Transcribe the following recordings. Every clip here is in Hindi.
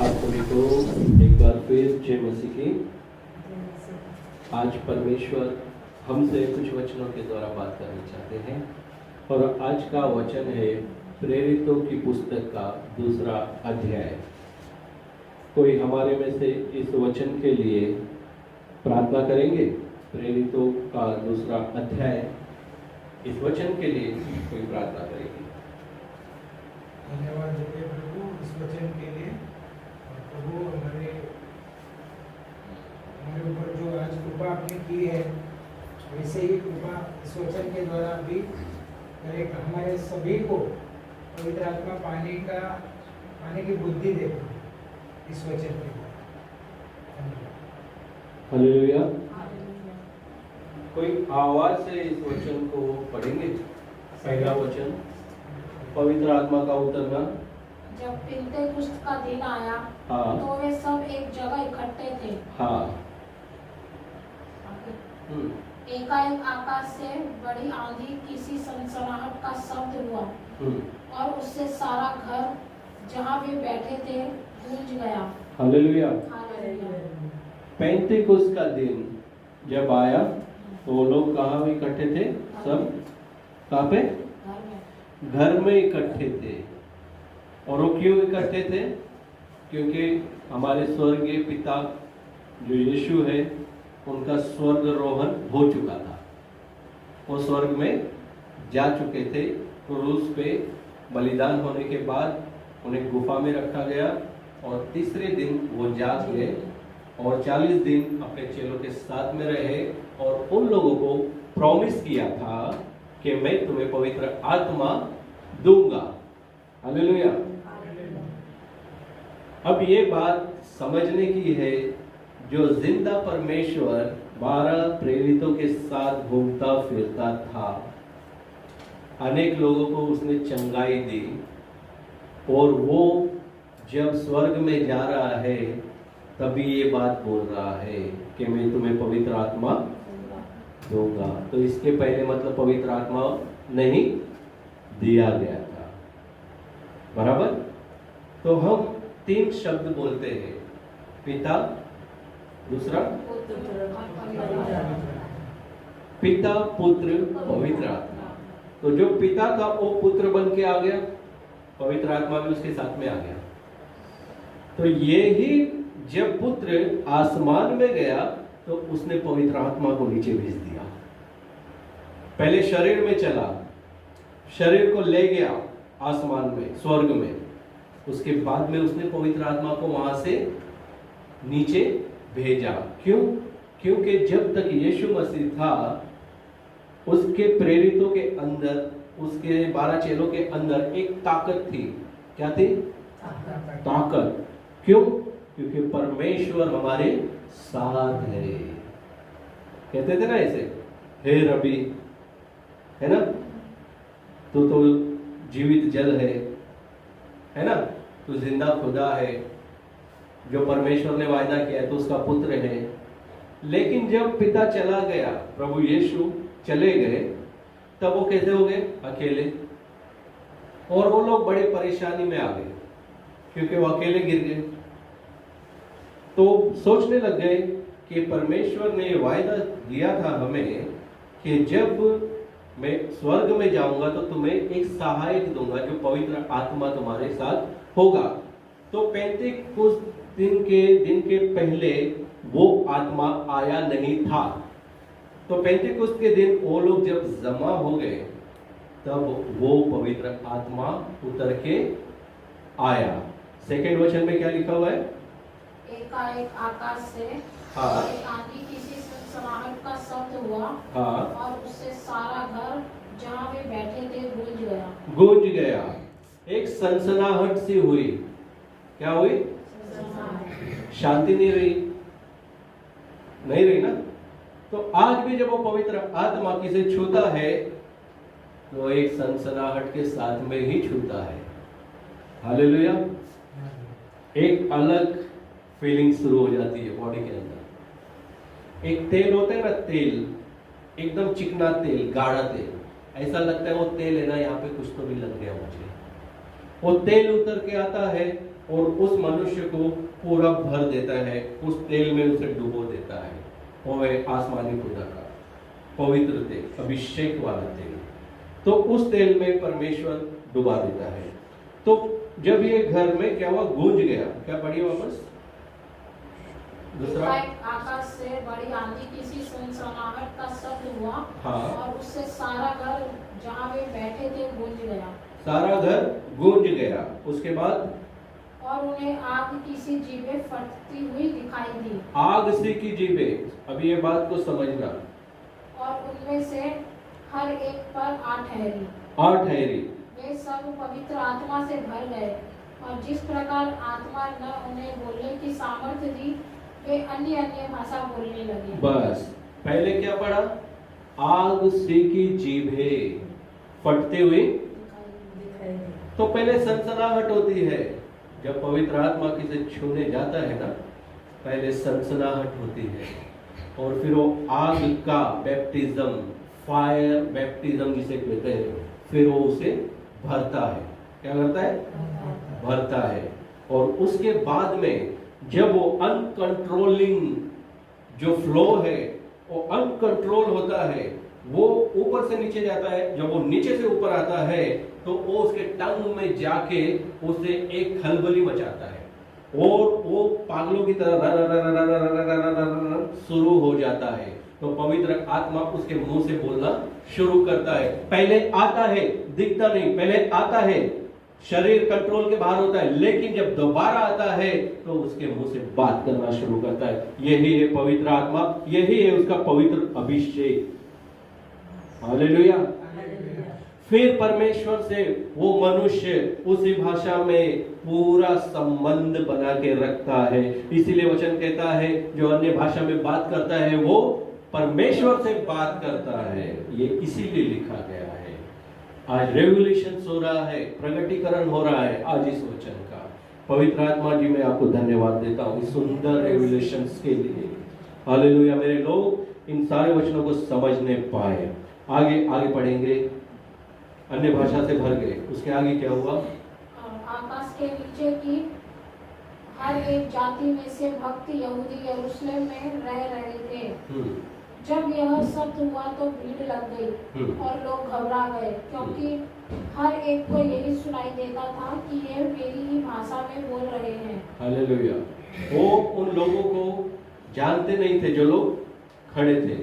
आप सभी को एक बार फिर जय मसीह की। आज परमेश्वर हमसे कुछ वचनों के द्वारा बात करना चाहते हैं और आज का वचन है प्रेरितों की पुस्तक का 2 अध्याय। कोई हमारे में से इस वचन के लिए प्रार्थना करेंगे? प्रेरितों का 2 अध्याय, इस वचन के लिए कोई प्रार्थना करेगी? धन्यवाद देते प्रभु इस वचन के लिए। प्रभु हमारे ऊपर जो आज कृपा आपने की है, वैसे ही कृपा इस वचन के द्वारा भी करेगा। हमारे सभी को पवित्र आत्मा पाने की बुद्धि दे इस वचन के द्वारा। हालेलुया। कोई आवाज से इस वचन को पढ़ेंगे? पहला वचन, पवित्र आत्मा का उतरना। जब पिन्तेकुस्त का दिन आया, हाँ। तो वे सब एक जगह इकट्ठे थे। हाँ। एकाएक आकाश से बड़ी आंधी, किसी सनसनाहट का शब्द हुआ और उससे सारा घर जहाँ वे बैठे थे गूंज गया। हालेलुया। हालेलुया। पेंतेकुस्त का दिन जब आया तो वो लोग कहाँ इकट्ठे थे? सब कहाँ पे? घर में इकट्ठे थे। और वो क्यों इकट्ठे थे? क्योंकि हमारे स्वर्गीय पिता जो यीशु है, उनका स्वर्गारोहण हो चुका था। वो स्वर्ग में जा चुके थे। क्रूस पे बलिदान होने के बाद उन्हें गुफा में रखा गया और तीसरे दिन वो जाग गए और 40 दिन अपने चेलों के साथ में रहे और उन लोगों को प्रॉमिस किया था कि मैं तुम्हें पवित्र आत्मा दूंगा। हालेलुया। अब ये बात समझने की है, जो जिंदा परमेश्वर 12 प्रेरितों के साथ घूमता फिरता था, अनेक लोगों को उसने चंगाई दी और वो जब स्वर्ग में जा रहा है तभी ये बात बोल रहा है कि मैं तुम्हें पवित्र आत्मा दूंगा। तो इसके पहले मतलब पवित्र आत्मा नहीं दिया गया था, बराबर? तो हम 3 शब्द बोलते हैं, पिता, दूसरा पिता, पुत्र, पवित्र आत्मा। तो जो पिता था वो पुत्र बन के आ गया, पवित्र आत्मा भी उसके साथ में आ गया। तो ये ही जब पुत्र आसमान में गया तो उसने पवित्र आत्मा को नीचे भेज दिया। पहले शरीर में चला, शरीर को ले गया आसमान में, स्वर्ग में। उसके बाद में उसने पवित्र आत्मा को वहां से नीचे भेजा। क्यों? क्योंकि जब तक यीशु मसीह था, उसके प्रेरितों के अंदर, उसके 12 चेलों के अंदर एक ताकत थी। क्या थी? ताकत। क्यों? क्योंकि परमेश्वर हमारे साथ है। कहते थे ना ऐसे, हे रबी, है ना, तो जीवित जल है ना, तो जिंदा खुदा है, जो परमेश्वर ने वायदा किया है, तो उसका पुत्र है। लेकिन जब पिता चला गया, प्रभु यीशु चले गए, तब वो कैसे हो गए? अकेले। और वो लोग बड़े परेशानी में आ गए क्योंकि वो अकेले गिर गए। तो सोचने लग गए कि परमेश्वर ने वायदा दिया था हमें कि जब मैं स्वर्ग में जाऊंगा तो तुम्हें एक सहायक दूंगा, जो पवित्र आत्मा तुम्हारे साथ होगा। तो पेंतेकुस्त दिन के पहले वो आत्मा आया नहीं था। तो पेंतेकुस्त के दिन वो लोग जब जमा हो गए, तब वो पवित्र आत्मा उतर के आया। सेकेंड वचन में क्या लिखा हुआ है? एकाएक आकाश से एक आंधी, किसी सनसनाहट का शब्द हुआ और उससे सारा घर जहाँ वे बैठे थे गूंज गया। एक सनसनाहट सी हुई। क्या हुई? शांति नहीं रही ना। तो आज भी जब वो पवित्र आत्मा किसे छूता है तो एक सनसनाहट के साथ में ही छूता है। हालेलुया। एक अलग फीलिंग शुरू हो जाती है बॉडी के अंदर। एक तेल होता है ना, तेल, एकदम चिकना तेल, गाढ़ा तेल, ऐसा लगता है वो तेल है ना, यहाँ पे कुछ तो भी लग गया मुझे। वो तेल उतर के आता है और उस मनुष्य को पूरा भर देता है, उस तेल में उसे डुबो देता है। वो है आसमानी खुदा का पवित्र तेल, अभिषेक वाला तेल। तो उस तेल में परमेश्वर डुबा देता है। तो जब ये घर में क्या हुआ, गूंज गया। क्या पढ़िए वापस दूसरा। आकाश से बड़ी आंधी की सी सनसनाहट का शब्द हुआ। हाँ। और उससे सारा घर जहाँ वे बैठे थे गूंज गया। सारा घर गूंज गया। उसके बाद और उन्हें आग की सी जीभें फटती हुई दिखाई दी। आग से की जीभें, अभी ये बात को समझना। और उनमें से हर एक पर 8 ठहरी। 8 ठहरी। वे सब पवित्र आत्मा से भर गए, और जिस प्रकार आत्मा न उन्हें बोलने की सामर्थ्य दी, वे अन्य अन्य भाषा बोलने लगे। बस पहले क्या पढ़ा, आग से की जीभें फटते हुए। तो पहले सनसनाहट होती है, जब पवित्र आत्मा किसे छूने जाता है ना, पहले सनसनाहट होती है, और फिर वो आग का बैप्टिज्म, फायर बैप्टिज्म जिसे कहते हैं, फिर वो उसे भरता है। क्या करता है, भरता है। और उसके बाद में जब वो अनकंट्रोलिंग जो फ्लो है, वो अनकंट्रोल होता है, वो ऊपर से नीचे जाता है। जब वो नीचे से ऊपर आता है तो वो उसके टंग में जाके उसे एक खलबली मचाता है, और वो पागलों की तरह शुरू हो जाता है। तो पवित्र आत्मा उसके मुंह से बोलना शुरू करता है। पहले आता है, दिखता नहीं, पहले आता है, शरीर कंट्रोल के बाहर होता है, लेकिन जब दोबारा आता है तो उसके मुंह से बात करना शुरू करता है। यही है पवित्र आत्मा, यही है उसका पवित्र अभिषेक। हालेलुया। फिर परमेश्वर से वो मनुष्य उसी भाषा में पूरा संबंध बना के रखता है। इसीलिए वचन कहता है जो अन्य भाषा में बात करता है वो परमेश्वर से बात करता है। ये इसीलिए लिखा गया है। आज रेवल्यूशन हो रहा है, प्रगटीकरण हो रहा है आज इस वचन का। पवित्र आत्मा जी मैं आपको धन्यवाद देता हूँ इस सुंदर रेवल्यूशन के लिए। हालेलुया। मेरे लोग इन सारे वचनों को समझने पाए। आगे आगे पढ़ेंगे। अन्य भाषा से भर गए, उसके आगे क्या हुआ? आकाश के नीचे की हर एक जाति में से भक्त यहूदी यरूशलेम में रह रहे थे। जब यह शब्द हुआ तो भीड़ लग गई और लोग घबरा गए, क्योंकि हर एक को यही सुनाई देता था कि ये मेरी ही भाषा में बोल रहे हैं। हालेलुया। वो उन लोगों को जानते नहीं थे जो लोग खड़े थे,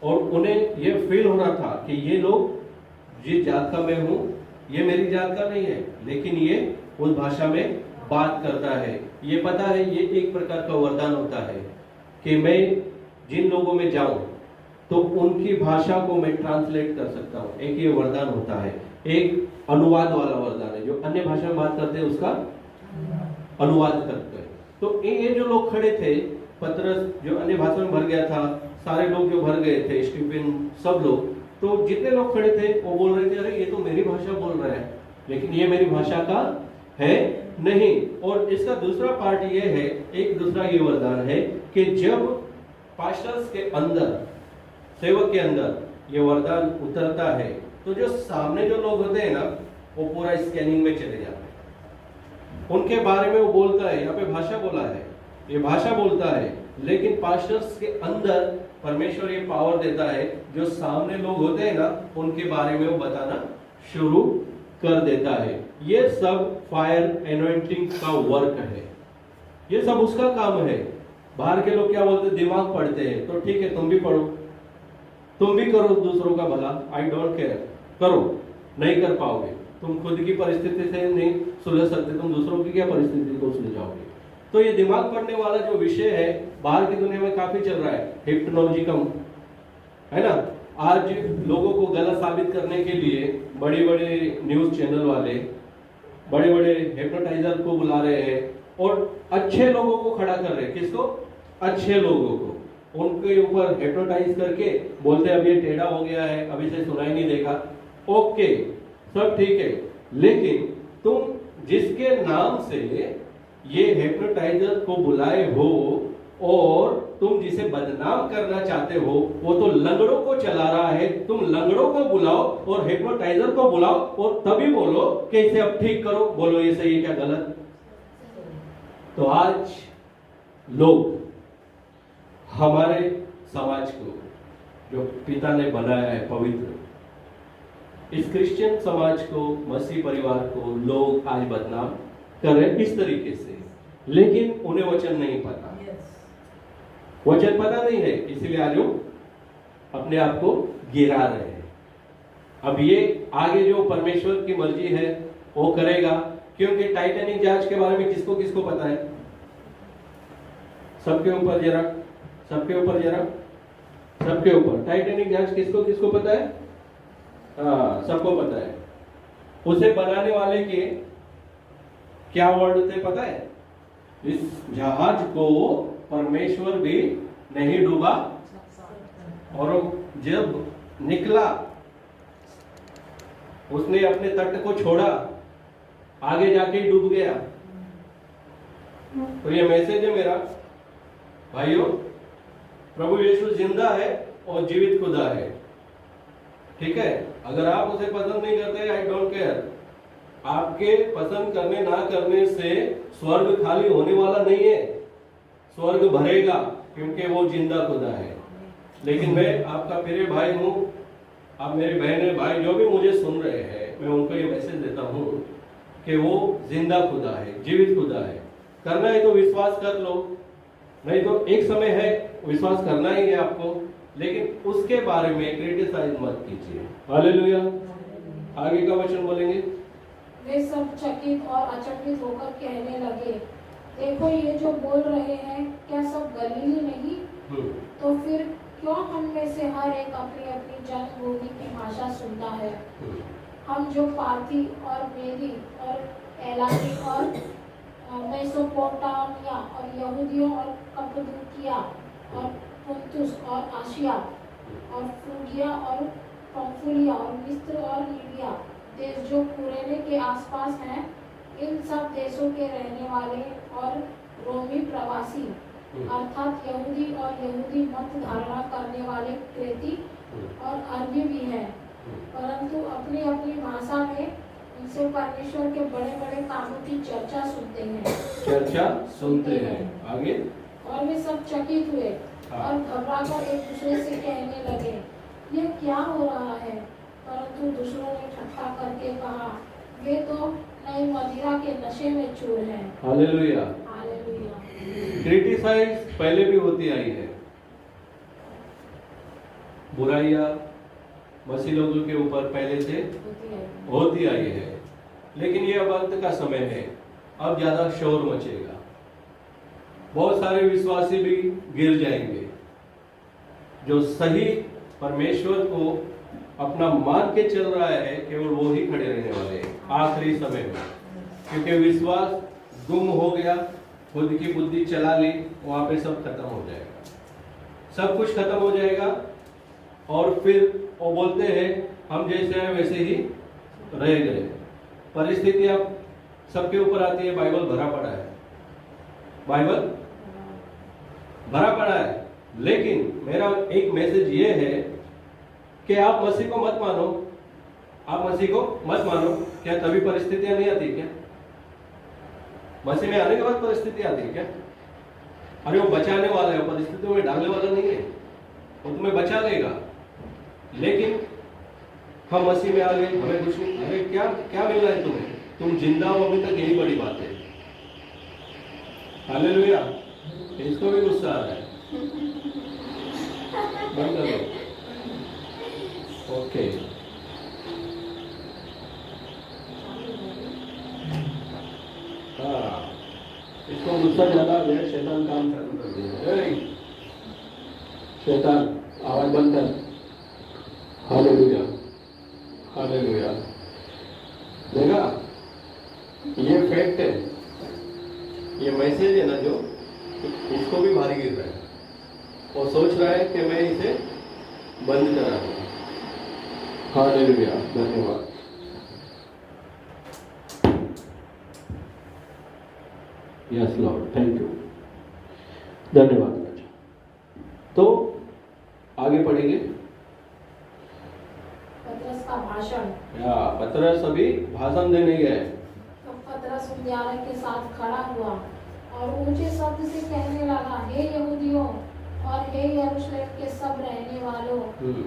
और उन्हें ये फील हो रहा था कि ये लोग जिस जात का मैं हूँ ये मेरी जात का नहीं है, लेकिन ये उस भाषा में बात करता है। ये पता है ये एक प्रकार का वरदान होता है कि मैं जिन लोगों में जाऊं तो उनकी भाषा को मैं ट्रांसलेट कर सकता हूं। एक ये वरदान होता है, एक अनुवाद वाला वरदान है। जो अन्य भाषा में बात करते हैं उसका अनुवाद करते हैं। तो ये जो लोग खड़े थे, पतरस जो अन्य भाषा में भर गया था, सारे लोग जो भर गए थे, स्टीफन, सब लोग, तो जितने लोग खड़े थे वो बोल रहे थे अरे ये तो मेरी भाषा बोल रहा है, लेकिन ये मेरी भाषा का है नहीं। और इसका दूसरा पार्ट ये है, एक दूसरा ये वरदान है कि जब पास्टर्स के अंदर, सेवक के अंदर ये वरदान उतरता है तो जो सामने जो लोग होते हैं ना वो पूरा स्कैनिंग में चले जाते हैं। उनके बारे में वो बोलता है, यहाँ पे भाषा बोला है, ये भाषा बोलता है, लेकिन पास्टर्स के अंदर परमेश्वर ये पावर देता है जो सामने लोग होते हैं ना उनके बारे में वो बताना शुरू कर देता है। ये सब फायर एनॉइंटिंग का वर्क है, ये सब उसका काम है। बाहर के लोग क्या बोलते हैं, दिमाग पढ़ते हैं, तो ठीक है तुम भी पढ़ो, तुम भी करो दूसरों का भला, आई डोंट केयर, करो। नहीं कर पाओगे, तुम खुद की परिस्थिति से नहीं सुलझ सकते, तुम दूसरों की क्या परिस्थिति को सुलझाओगे। तो ये दिमाग पढ़ने वाला जो विषय है बाहर की दुनिया में काफी चल रहा है, हिप्नोलॉजिकम है ना। आज लोगों को गलत साबित करने के लिए बड़े बड़े न्यूज चैनल वाले बड़े बड़े हिप्नोटाइजर को बुला रहे हैं और अच्छे लोगों को खड़ा कर रहे हैं। किसको? अच्छे लोगों को। उनके ऊपर हिप्नोटाइज करके बोलते हैं अब ये टेढ़ा हो गया है, अभी से सुनाई नहीं देगा। ओके, सब ठीक है, लेकिन तुम जिसके नाम से ये हिप्नोटाइजर को बुलाए हो और तुम जिसे बदनाम करना चाहते हो वो तो लंगड़ों को चला रहा है। तुम लंगड़ों को बुलाओ और हिप्नोटाइजर को बुलाओ और तभी बोलो कि इसे अब ठीक करो। बोलो ये सही है क्या गलत? तो आज लोग हमारे समाज को जो पिता ने बनाया है पवित्र, इस क्रिश्चियन समाज को, मसीह परिवार को लोग आज बदनाम कर रहे हैं इस तरीके से, लेकिन उन्हें वचन नहीं पता। वचन पता नहीं है, इसीलिए आज वो अपने आप को गिरा रहे हैं। अब ये आगे जो परमेश्वर की मर्जी है वो करेगा, क्योंकि टाइटैनिक जहाज के बारे में किसको किसको पता है? सबके ऊपर जरा, सबके ऊपर जरा, सबके ऊपर टाइटैनिक जहाज किसको किसको पता है? हाँ, सबको पता है। उसे बनाने वाले के क्या वर्ड थे पता है? इस जहाज को परमेश्वर भी नहीं डूबा, और जब निकला उसने अपने तट को छोड़ा, आगे जाके ही डूब गया। तो ये मैसेज है मेरा भाइयों, प्रभु यीशु जिंदा है और जीवित खुदा है, ठीक है? अगर आप उसे पसंद नहीं करते, आई डोंट केयर, आपके पसंद करने ना करने से स्वर्ग खाली होने वाला नहीं है, स्वर्ग भरेगा, क्योंकि वो जिंदा खुदा है। लेकिन मैं आपका प्रिय भाई हूं, आप मेरे बहन भाई जो भी मुझे सुन रहे हैं, मैं उनको ये मैसेज देता हूं कि वो जिंदा खुदा है, जीवित खुदा है। करना है तो विश्वास कर लो, नहीं तो एक समय है विश्वास करना ही है आपको, लेकिन उसके बारे में क्रिटिसाइज मत कीजिए। हालेलुया। आगे का वचन बोलेंगे। वे सब चकित और अचंभित होकर कहने लगे, देखो ये जो बोल रहे हैं, क्या सब गलीली नहीं? तो फिर क्यों हम में से हर एक अपनी अपनी जन्मभूमि की भाषा सुनता है? हम जो पार्थी और मेदी और एलामी और मेसोपोटामिया और यहूदियों और कप्पदूकिया और पुन्तुस और आशिया और फ्रूगिया और पंफुलिया और मिस्र और लीबिया देश जो कुरेने के आसपास हैं, इन सब देशों के रहने वाले और रोमी प्रवासी अर्थात यहूदी और यहूदी मत धारणा करने वाले क्रेती और अरबी भी हैं, परंतु अपनी अपनी भाषा में उनसे परमेश्वर के बड़े बड़े कामों की चर्चा सुनते हैं। आगे। और वे सब चकित हुए और घबराकर एक दूसरे से कहने लगे, ये क्या हो रहा है? परंतु दूसरों ने ठट्ठा करके कहा, वे तो नई मदिरा के नशे में चूर हैं। हालेलुया। हालेलुया। क्रिटिसाइज पहले भी होती आई है, बुराइयां मसीह लोगों के ऊपर पहले से होती आई है, लेकिन ये अब अंत का समय है, अब ज्यादा शोर मचेगा, बहुत सारे विश्वासी भी गिर जाएंगे, जो सही परमेश्वर को अपना मान के चल रहा है, केवल वो ही खड़े रहने वाले हैं आखिरी समय में, क्योंकि विश्वास गुम हो गया, खुद की बुद्धि चला ली, वहां पे सब खत्म हो जाएगा, सब कुछ खत्म हो जाएगा। और फिर वो बोलते हैं हम जैसे हैं वैसे ही रह गए। परिस्थितियां सबके ऊपर आती है, बाइबल भरा पड़ा है, बाइबल भरा पड़ा है, लेकिन मेरा एक मैसेज ये है कि आप मसीह को मत मानो, आप मसीह को मत मानो। क्या तभी परिस्थितियां नहीं आती क्या? मसीह में आने के बाद परिस्थिति आती है क्या? अरे वो बचाने वाला है, परिस्थितियों में डालने वाला नहीं है, वो तुम्हें बचा लेगा। लेकिन हम मसीह में आ गए, हमें कुछ नहीं, अरे क्या क्या मिल रहा है तुम्हें? तुम जिंदा हो अभी तक, यही बड़ी बात है। हालेलुया। इसको भी गुस्सा आ रहा है, बंद करो। ओके, हाँ, इसको गुस्सा ज्यादा आ गया, शैतान काम चालू कर दिया। शैतान आवाज बंद कर। Hallelujah, hallelujah. देखा, ये फैक्ट है, ये मैसेज है ना जो, इसको भी भारी गिर रहा है और सोच रहा है कि मैं इसे बंद करा दूं। हालेलुया, धन्यवाद। यस लॉर्ड, थैंक यू, धन्यवाद राजा। तो आगे पढ़ेंगे। पतरस का भाषण। पतरस अभी भाषण देने गए। तो पतरस उद्यान के साथ खड़ा हुआ और ऊंचे शब्द से कहने लगा, हे यहूदियों और हे यरूशलेम के सब रहने वालों,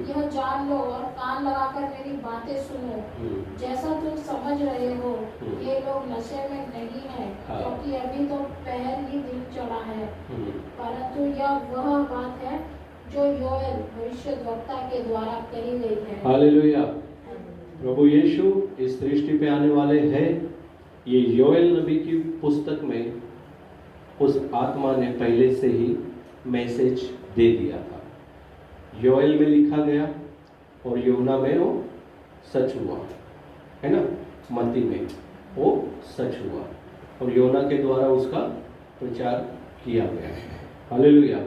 यह जान लो और कान लगाकर मेरी बातें सुनो। जैसा तुम समझ रहे हो, ये लोग नशे में नहीं है, क्योंकि अभी तो पहर ही दिन चढ़ा है, परंतु यह वह बात है जो योएल भविष्यद्वक्ता के द्वारा कही गई है। हालेलुया। प्रभु यीशु इस सृष्टि पे आने वाले हैं। ये योएल नबी की पुस्तक में उस आत्मा ने पहले से ही मैसेज दे दिया था। योएल में लिखा गया और यूहन्ना में वो सच हुआ, है ना। मत्ती में वो सच हुआ और यूहन्ना के द्वारा उसका प्रचार किया गया। हालेलुया।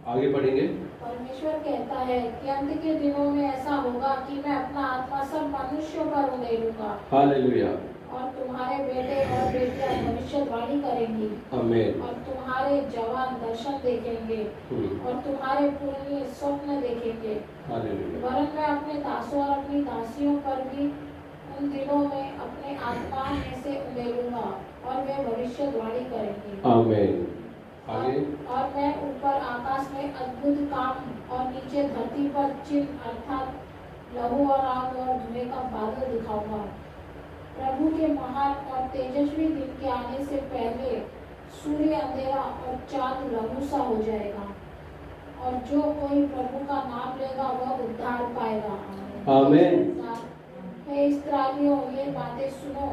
आगे पढ़ेंगे। परमेश्वर कहता है कि अंत के दिनों में ऐसा होगा कि मैं अपना आत्मा सब मनुष्यों पर उड़ेलूंगा। हालेलुया। और तुम्हारे बेटे और बेटियां भविष्यवाणी करेंगी। आमीन। और तुम्हारे जवान दर्शन देखेंगे और तुम्हारे पुरनिये स्वप्न देखेंगे। हालेलुया। वरन मैं अपने दासों और अपनी दासियों पर भी उन दिनों में अपने आत्मा में से उड़ेलूंगा और वे भविष्यवाणी करेंगे। आमीन। आगे। और मैं ऊपर आकाश में अद्भुत काम और नीचे धरती पर चिन्ह अर्थात लहू और आग और धुएं का बादल दिखाऊंगा। प्रभु के महान और तेजस्वी दिन के आने से पहले सूर्य अंधेरा और चांद लहू सा हो जाएगा, और जो कोई प्रभु का नाम लेगा वह उद्धार पाएगा। आमीन। हे इस्राएलियों, ये बातें सुनो।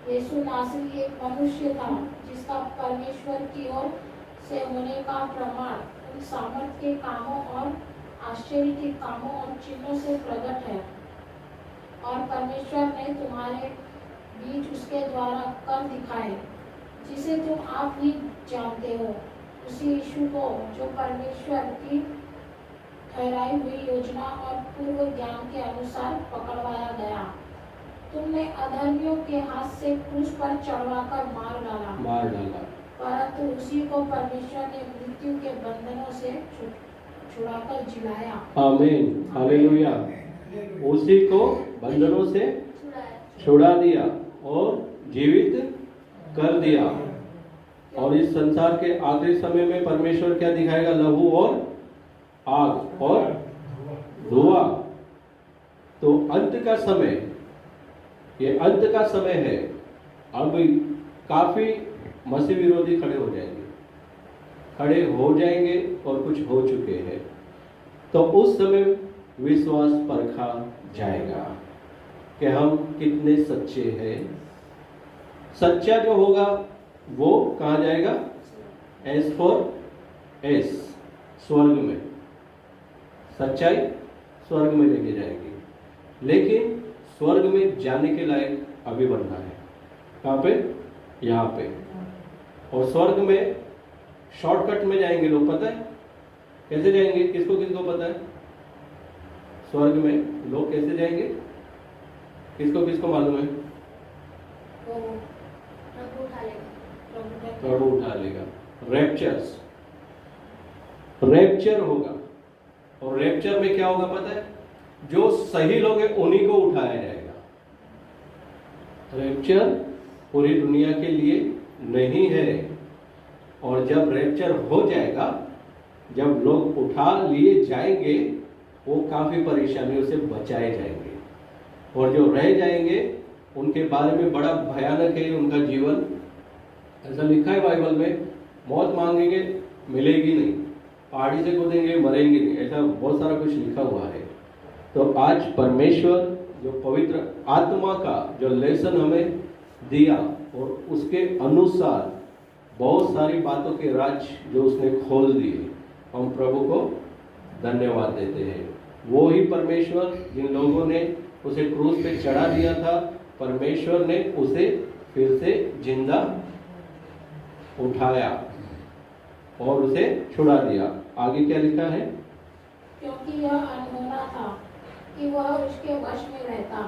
यीशु नासरी एक मनुष्य था जिसका परमेश्वर की ओर से होने का प्रमाण उन सामर्थ के कामों और आश्चर्य के कामों और चिन्हों से प्रकट है, और परमेश्वर ने तुम्हारे बीच उसके द्वारा कर दिखाए, जिसे तुम आप ही जानते हो। उसी यीशु को जो परमेश्वर की ठहराई हुई योजना और पूर्व ज्ञान के अनुसार पकड़वाया गया, तुमने अधर्मियों के हाथ से क्रूस पर चढ़वाकर मार डाला, परंतु उसी को परमेश्वर ने मृत्यु के बंधनों से छुड़ाकर जिलाया। आमीन। हालेलुया। उसी को बंधनों से छुड़ा दिया और जीवित कर दिया। और इस संसार के आखिरी समय में परमेश्वर क्या दिखाएगा? लहू और आग और धुआं। तो अंत का समय, ये अंत का समय है। अब काफी मसीह विरोधी खड़े हो जाएंगे और कुछ हो चुके हैं। तो उस समय विश्वास परखा जाएगा कि हम कितने सच्चे हैं। सच्चा जो होगा वो कहाँ जाएगा? एस फॉर एस, स्वर्ग में। सच्चाई स्वर्ग में लेके जाएगी, लेकिन स्वर्ग में जाने के लायक अभी बनना है। कहाँ पे? यहाँ पे। और स्वर्ग में शॉर्टकट में जाएंगे लोग, पता है कैसे जाएंगे? किसको किसको पता है? स्वर्ग में लोग कैसे जाएंगे? किसको किसको मालूम है? प्रभु उठा लेगा। रैप्चर होगा। और रैप्चर में क्या होगा पता है? जो सही लोग हैं उन्हीं को उठाया जाएगा। रैप्चर पूरी दुनिया के लिए नहीं है। और जब रैप्चर हो जाएगा, जब लोग उठा लिए जाएंगे, वो काफी परेशानियों से बचाए जाएंगे। और जो रह जाएंगे उनके बारे में बड़ा भयानक है उनका जीवन। ऐसा लिखा है बाइबल में, मौत मांगेंगे मिलेगी नहीं, पहाड़ी से कूदेंगे मरेंगे नहीं, ऐसा बहुत सारा कुछ लिखा हुआ है। तो आज परमेश्वर जो पवित्र आत्मा का जो लेसन हमें दिया और उसके अनुसार बहुत सारी बातों के राज जो उसने खोल दिए, हम प्रभु को धन्यवाद देते हैं। वो ही परमेश्वर जिन लोगों ने उसे क्रूस पे चढ़ा दिया था, परमेश्वर ने उसे फिर से जिंदा उठाया और उसे छुड़ा दिया। आगे क्या लिखा है? क्योंकि यह अनहोना था कि वह उसके वश में रहता,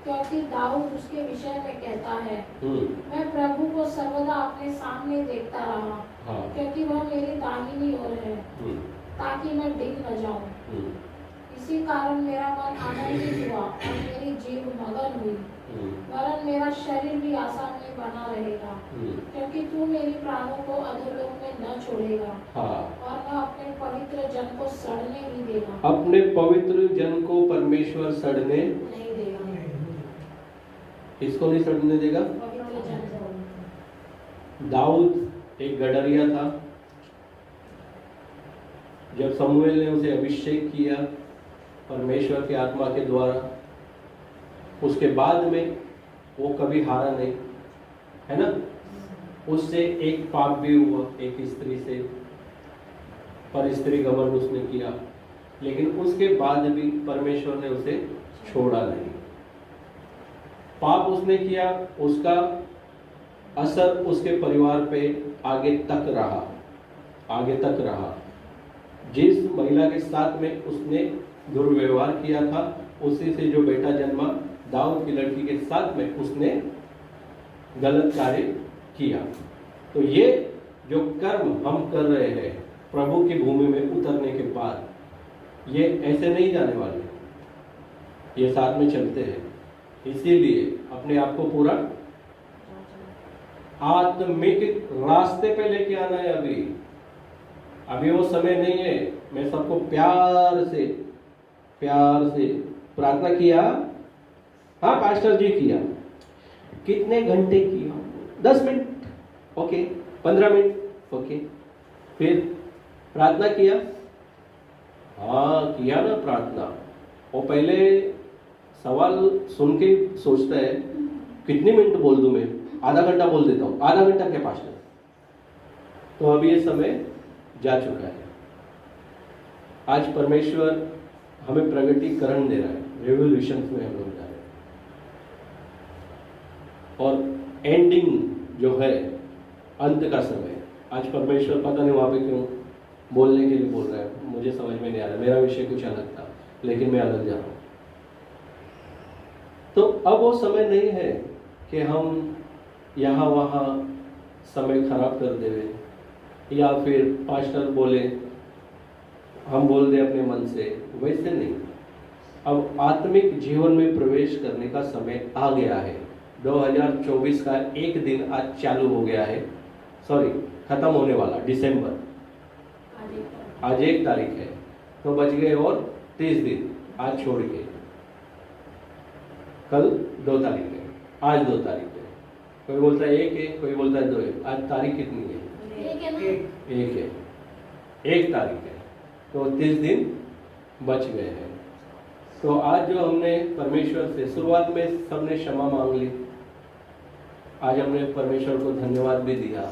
क्योंकि दाऊद उसके विषय में कहता है, मैं प्रभु को सर्वदा अपने सामने देखता रहा। हाँ। क्योंकि वह मेरी दाहिनी ओर है, ताकि मैं डिग न जाऊं। इसी कारण मेरा मन आनंदित हुआ और मेरी जीभ मगन हुई। वरन मेरा शरीर भी आशा में बना रहेगा, क्योंकि तू मेरी प्राणों को अधोलोक में न छोड़ेगा हाँ, और न अपने पवित्र जन को सड़ने ही देगा। अपने पवित्र जन को परमेश्वर सड़ने नहीं देगा, किसको नहीं सड़ने देगा? पवित्र जन को। दाऊद एक गडरिया था। जब समूएल ने उसे अभिषेक किया परमेश्वर के आत्मा के द्वारा, उसके बाद में वो कभी हारा नहीं, है ना। उससे एक पाप भी हुआ, एक स्त्री से पर स्त्री गमन उसने किया, लेकिन उसके बाद भी परमेश्वर ने उसे छोड़ा नहीं। पाप उसने किया, उसका असर उसके परिवार पे आगे तक रहा। जिस महिला के साथ में उसने दुर्व्यवहार किया था, उसी से जो बेटा जन्मा दाऊद की लड़की के साथ में उसने गलत कार्य किया। तो ये जो कर्म हम कर रहे हैं प्रभु की भूमि में उतरने के बाद, ये ऐसे नहीं जाने वाले, ये साथ में चलते हैं। इसीलिए अपने आप को पूरा आत्मिक रास्ते पे लेके आना है। अभी वो समय नहीं है। मैं सबको प्यार से प्रार्थना किया। हाँ पास्टर जी किया। कितने घंटे किया? 10 मिनट, ओके। 15 minute, okay. फिर प्रार्थना किया। हाँ किया ना प्रार्थना। वो पहले सवाल सुन के सोचता है कितनी मिनट बोल दूं मैं? आधा घंटा बोल देता हूं। आधा घंटा क्या पास्टर? तो अभी ये समय जा चुका है। आज परमेश्वर हमें प्रगटीकरण दे रहा है, रेवोल्यूशन में हम लोग जा रहे हैं। और एंडिंग जो है, अंत का समय, आज परमेश्वर पता नहीं वहां पे क्यों बोलने के लिए बोल रहा है, मुझे समझ में नहीं आ रहा। मेरा विषय कुछ अलग था, लेकिन मैं अलग जा रहा हूं। तो अब वो समय नहीं है कि हम यहाँ वहाँ समय खराब कर देवे, या फिर पास्टर बोले हम बोल दे अपने मन से, वैसे नहीं। अब आत्मिक जीवन में प्रवेश करने का समय आ गया है। 2024 का एक दिन आज चालू हो गया है, सॉरी खत्म होने वाला दिसंबर। आज 1 तारीख है, तो बच गए और 30 दिन आज छोड़ के। कल 2 तारीख है, आज 2 तारीख है। कोई बोलता है 1 है, कोई बोलता है 2 है। आज तारीख कितनी है? 1 है, 1 तारीख है। तो 30 दिन बच गए हैं। तो आज जो हमने परमेश्वर से शुरुआत में सबने क्षमा मांग ली, आज हमने परमेश्वर को धन्यवाद भी दिया।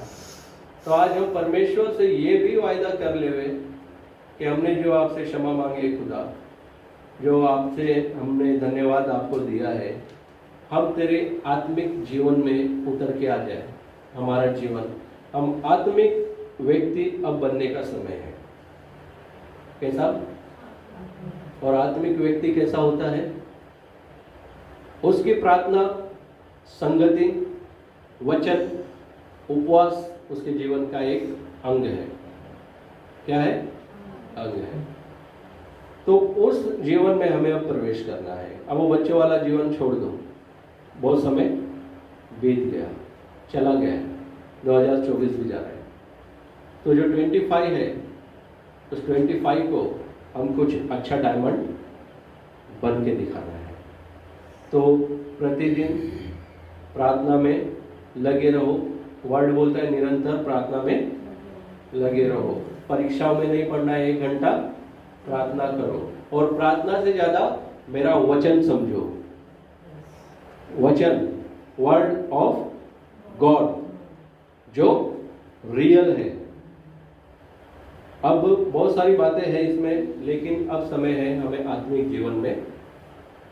तो आज हम परमेश्वर से ये भी वायदा कर लेवे कि हमने जो आपसे क्षमा मांगी है खुदा, जो आपसे हमने धन्यवाद आपको दिया है, हम तेरे आत्मिक जीवन में उतर के आ जाए। हमारा जीवन, हम आत्मिक व्यक्ति अब बनने का समय है। कैसा? और आत्मिक व्यक्ति कैसा होता है? उसकी प्रार्थना, संगति, वचन, उपवास उसके जीवन का एक अंग है। क्या है? अंग है। तो उस जीवन में हमें अब प्रवेश करना है। अब वो बच्चों वाला जीवन छोड़ दो, बहुत समय बीत गया, चला गया, 2024 भी जा रहा है। तो जो 25 है, उस 25 को हम कुछ अच्छा डायमंड बन के दिखाना है। तो प्रतिदिन प्रार्थना में लगे रहो। वर्ड बोलता है निरंतर प्रार्थना में लगे रहो। परीक्षाओं में नहीं पढ़ना है, 1 घंटा प्रार्थना करो। और प्रार्थना से ज्यादा मेरा वचन समझो। वचन, वर्ड ऑफ गॉड, जो रियल है। अब बहुत सारी बातें हैं इसमें, लेकिन अब समय है हमें आत्मिक जीवन में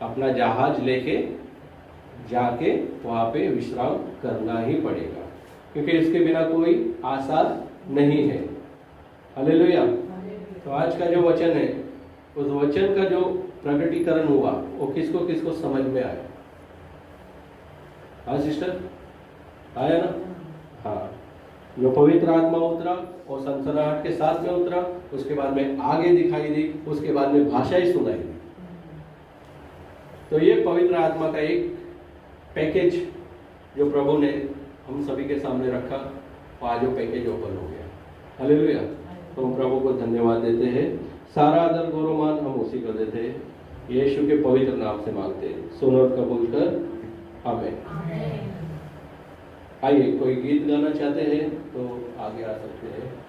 अपना जहाज लेके जाके वहां पे विश्राम करना ही पड़ेगा, क्योंकि इसके बिना कोई आशा नहीं है। हालेलुया। तो आज का जो वचन है, उस वचन का जो प्रकटीकरण हुआ, वो किसको किसको समझ में आया? हाँ सिस्टर, आया ना? हाँ, जो पवित्र आत्मा उतरा और सनसनाहट के साथ में उतरा, उसके बाद में आगे दिखाई दी, उसके बाद में भाषाएं सुनाई दी। तो ये पवित्र आत्मा का एक पैकेज जो प्रभु ने हम सभी के सामने रखा, आज वो पैकेज ओपन हो गया। हालेलुया। तो हम प्रभु को धन्यवाद देते हैं। सारा आदर गौरव मान हम उसी को देते हैं, यीशु के पवित्र नाम से मांगते हैं, सुन और कबूल कर, आमीन। आमीन। आइए, कोई गीत गाना चाहते हैं तो आगे आ सकते हैं।